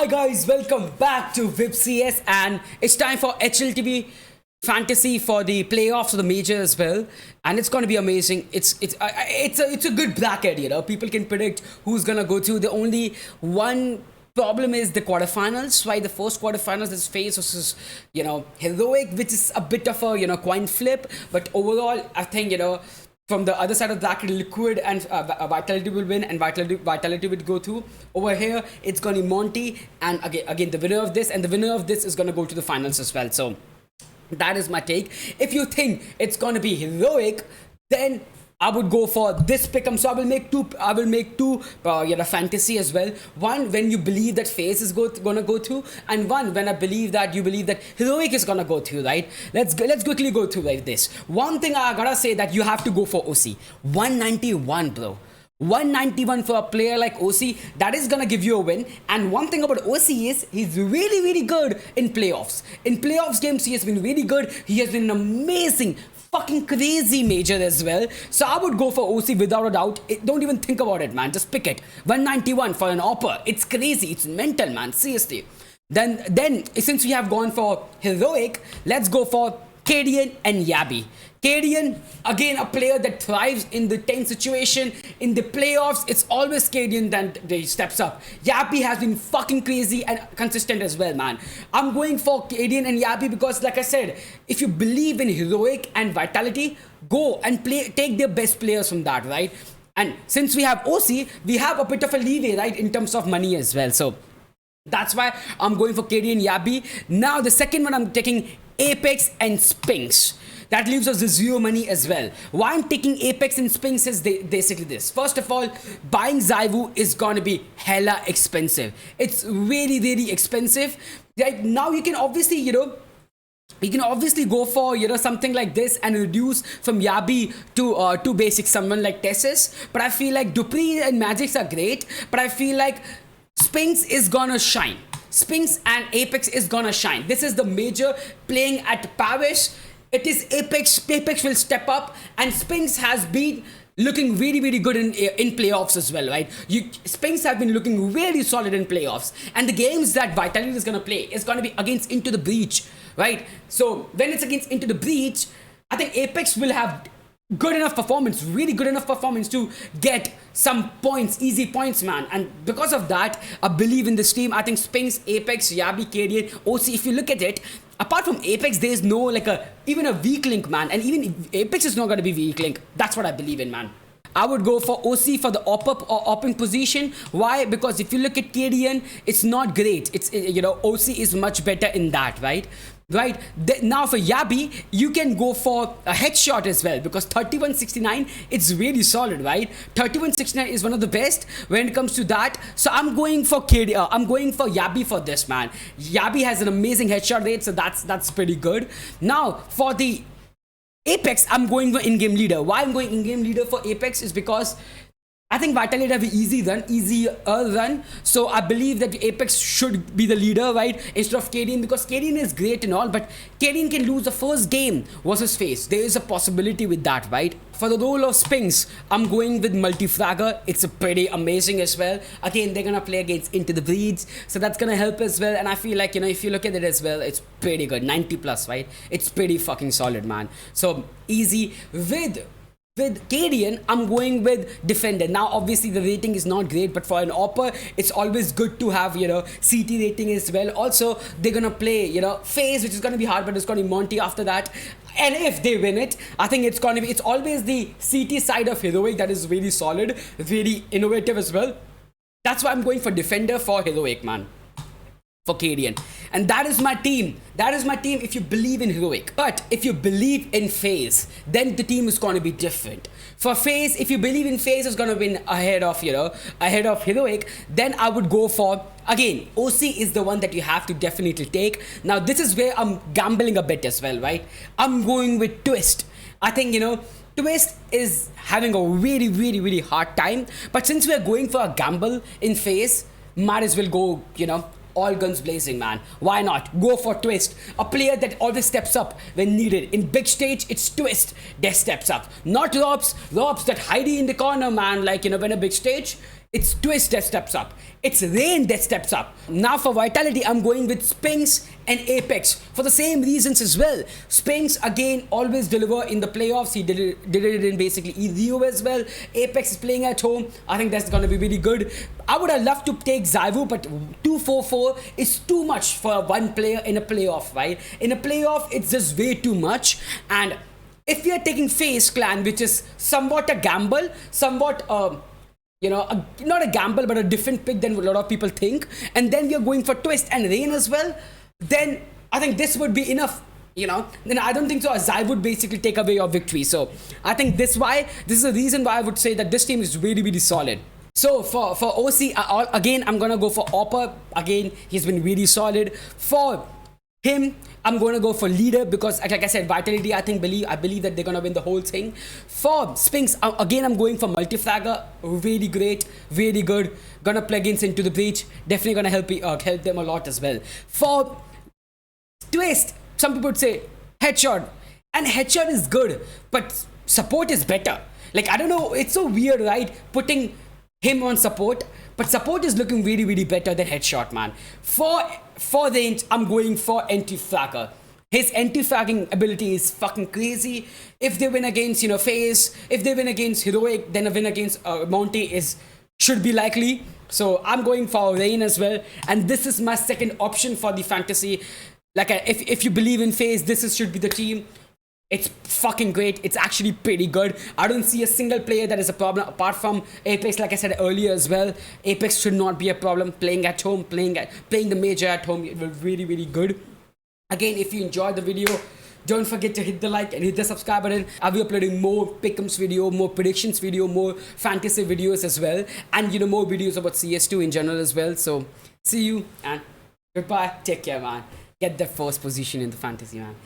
Hi guys, welcome back to VIP CS, and it's time for HLTV fantasy for the playoffs of the major as well, and it's going to be amazing. It's a good bracket, you know. People can predict who's gonna go through. The only one problem is the quarterfinals. Why the first quarterfinals is FaZe versus Heroic, which is a bit of a coin flip, but overall I think from the other side of the bracket, Liquid and Vitality will win, and Vitality will go through. Over here, it's going to be Monty, and again, the winner of this and the winner of this is going to go to the finals as well. So that is my take. If you think it's going to be Heroic, then I would go for this pickem. So I will make two fantasy as well. One when you believe that FaZe is gonna go through, and one when you believe that Heroic is gonna go through, right? Let's quickly go through like this. One thing I gotta say that you have to go for OC. 191, bro. 191 for a player like OC, that is gonna give you a win. And one thing about OC is he's really, really good in playoffs. In playoffs games, he has been really good. He has been an amazing, fucking crazy major as well. So I would go for OC without a doubt. Don't even think about it, man. Just pick it. 191 for an AWPer. It's crazy. It's mental, man. Seriously. Then since we have gone for Heroic, let's go for Cadian and Yabi. Cadian, again, a player that thrives in the tense situation. In the playoffs, it's always Cadian that steps up. Yabi has been fucking crazy and consistent as well, man. I'm going for Cadian and Yabi because, like I said, if you believe in Heroic and Vitality, go and take their best players from that, right? And since we have OC, we have a bit of a leeway, right, in terms of money as well. So that's why I'm going for Cadian and Yabi. Now, the second one, I'm taking Apex and Spinks. That leaves us the zero money as well. Why I'm taking Apex and Spinks is basically this. First of all, buying Zyvu is gonna be hella expensive. It's really, really expensive. Right now, you can obviously, you can obviously go for something like this and reduce from Yabi to basic someone like Tessus. But I feel like Dupree and Magics are great. But I feel like Spinks is gonna shine. Spinks and Apex is gonna shine. This is the major playing at Paris. It is Apex. Apex will step up, and Spinks has been looking really, really good in playoffs as well, right? Spinks have been looking really solid in playoffs, and the games that Vitality is gonna play is gonna be against Into the Breach, right? So when it's against Into the Breach, I think Apex will have good enough performance, really good enough performance to get some points, easy points, man. And because of that, I believe in this team. I think Spinks, Apex, Yabi, Cadian, OC, if you look at it, apart from Apex, there's no even a weak link, man. And even Apex is not going to be weak link. That's what I believe in, man. I would go for OC for the open position. Why? Because if you look at Cadian, it's not great. It's OC is much better in that, right? Right now for Yabi, you can go for a headshot as well, because 3169, it's really solid, right? 3169 is one of the best when it comes to that. So I'm going for Yabi for this, man. Yabi has an amazing headshot rate, so that's pretty good. Now for the Apex, I'm going for in-game leader. Why I'm going in-game leader for Apex is because I think Vitality have an easier run. So I believe that Apex should be the leader, right? Instead of Cadian, because Cadian is great and all, but Cadian can lose the first game versus FaZe. There is a possibility with that, right? For the role of Spinks, I'm going with Multifragger. It's a pretty amazing as well. Again, they're gonna play against Into the Breach, so that's gonna help as well. And I feel like, if you look at it as well, it's pretty good. 90 plus, right? It's pretty fucking solid, man. So easy. With Cadian, I'm going with Defender. Now, obviously, the rating is not great, but for an AWPer, it's always good to have, CT rating as well. Also, they're going to play, FaZe, which is going to be hard, but it's going to be Monty after that. And if they win it, I think it's always the CT side of Heroic that is really solid, really innovative as well. That's why I'm going for Defender for Heroic, man. For Cadian. And that is my team. That is my team if you believe in Heroic. But if you believe in FaZe, then the team is going to be different. For FaZe, if you believe in FaZe is going to win ahead of Heroic, then I would go for, again, OC is the one that you have to definitely take. Now, this is where I'm gambling a bit as well, right? I'm going with Twist. I think, Twist is having a really, really, really hard time. But since we're going for a gamble in FaZe, might as well go, all guns blazing, man. Why not? Go for Twist. A player that always steps up when needed. In big stage, it's Twist that steps up. Not Robs that hidey in the corner, man. When a big stage, It's Twist that steps up. It's Rain that steps up. Now for Vitality, I'm going with Spinks and Apex for the same reasons as well. Spinks again always deliver in the playoffs. He did it in basically EDU as well. Apex is playing at home. I think that's gonna be really good. I would have loved to take Zyvu, but 2-4-4 is too much for one player in a playoff, right? In a playoff, it's just way too much. And if we are taking FaZe Clan, which is somewhat a gamble, somewhat not a gamble, but a different pick than a lot of people think, and then we are going for Twist and Rain as well, then I think this would be enough. Then I don't think so. Zai would basically take away your victory. So I think this is the reason why I would say that this team is really, really solid. So for OC, again, I'm gonna go for Oppa. Again, he's been really solid. For him, I'm going to go for Leader because, like I said, Vitality, I believe that they're going to win the whole thing. For Spinks, again, I'm going for Multifragger. Really great, really good. Gonna plug in Into the Breach. Definitely going to help them a lot as well. For Twist, some people would say Headshot. And Headshot is good, but support is better. Like, I don't know, it's so weird, right? Putting him on support, but support is looking really, really better than Headshot, man. For range, I'm going for anti-fragger. His anti-fragging ability is fucking crazy. If they win against, FaZe, if they win against Heroic, then a win against Monty should be likely. So I'm going for Rain as well. And this is my second option for the fantasy. Like, if you believe in FaZe, should be the team. It's fucking great. It's actually pretty good. I don't see a single player that is a problem apart from Apex. Like I said earlier as well, Apex should not be a problem. Playing at home, playing the major at home, it will really, really good. Again, if you enjoyed the video, don't forget to hit the like and hit the subscribe button. I'll be uploading more pickems video, more predictions video, more fantasy videos as well, and more videos about CS2 in general as well. So see you and goodbye. Take care, man. Get that first position in the fantasy, man.